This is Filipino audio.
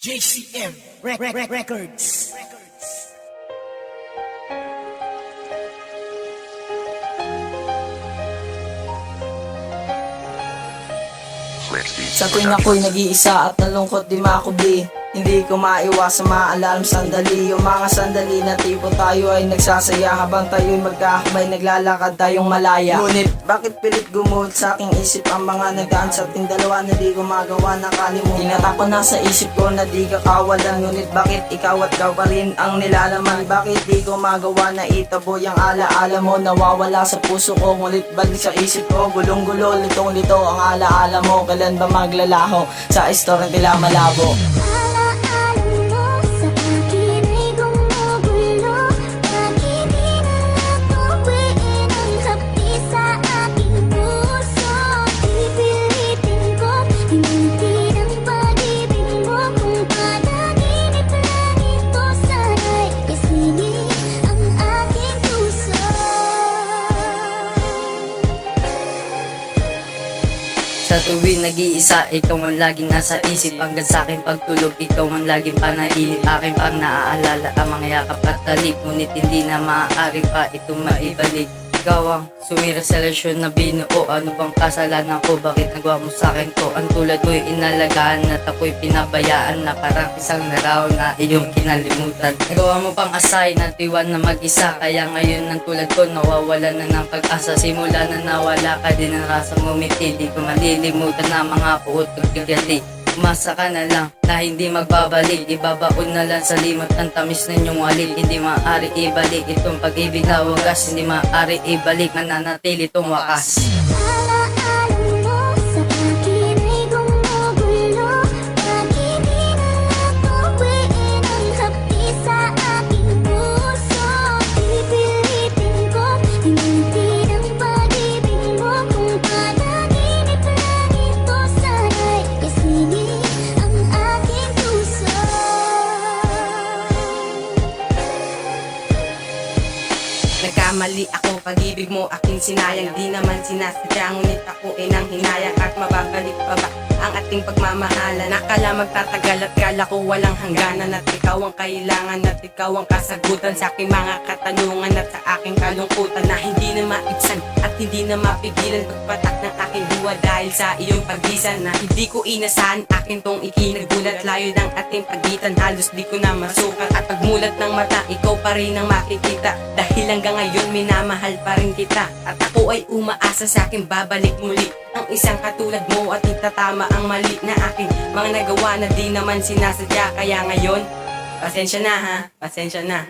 JCM Records. Sa tuwing ako'y nag-iisa at nalungkot di makubi, hindi ko maiwas sa maalarm sandali. Yung mga sandali na tipo tayo ay nagsasaya habang tayo'y magkakabay naglalakad tayong malaya. Ngunit bakit pilit gumuhit sa aking isip ang mga nagdaan sa ating dalawa na di ko magawa na kalimutan. Tinatako na sa isip ko na di ka kawalan, ngunit bakit ikaw at ka pa rin ang nilalaman? Bakit di ko magawa na itaboy ang alaala mo? Nawawala sa puso ko, ngunit balik sa isip ko, gulong-gulo, litong-lito ang alaala mo. Kailan ba maglalaho sa istorya nila malabo? Sa tuwing nag-iisa, ikaw ang laging nasa isip. Hanggang sa aking pagtulog, ikaw ang laging panainip. Aking pang naaalala ang mga yakap at talik, ngunit hindi na maaari pa itong maibalik. Ikaw ang sumira sa relasyon na binuo. Ano bang kasalanan ko? Bakit nagawa mo sa akin to? Ang tulad ko'y inalagaan at ako'y pinabayaan na parang isang naraw na iyong kinalimutan. Nagawa mo pang asay na tiwan na mag-isa, kaya ngayon ang tulad ko nawawala na ng pag-asa. Simula na nawala ka din ang rasang ngumiti, di ko malilimutan na mga puot at bigati. Umasa ka na lang na hindi magbabalik, ibabaon na lang sa limot ang tamis ng iyong walik. Hindi maaari ibalik itong pag-ibig na wagas, hindi maaari ibalik, mananatili itong wakas. Nagkamali ako, pag-ibig mo aking sinayang. Di naman sinasadya, ngunit ako ay nang hinayang. At mababalik pa ba ang ating pagmamahalan? Nakala magtatagal at kala ko walang hangganan. At ikaw ang kailangan at ikaw ang kasagutan sa aking mga katanungan at sa aking kalungkutan na hindi na maibsan at hindi na mapigilan. Pagpatak ng aking luha dahil sa iyong pagisan na hindi ko inasahan, akin tong ikinagulat. Layo ng ating pagitan, halos di ko na masukat. At pagmulat ng mata, ikaw pa rin ang makikita. Dahil hanggang ngayon minamahal pa rin kita. At ako ay umaasa sa akin babalik muli ang isang katulad mo at itatama ang mali na aking mga nagawa na di naman sinasadya. Kaya ngayon, pasensya na ha, pasensya na.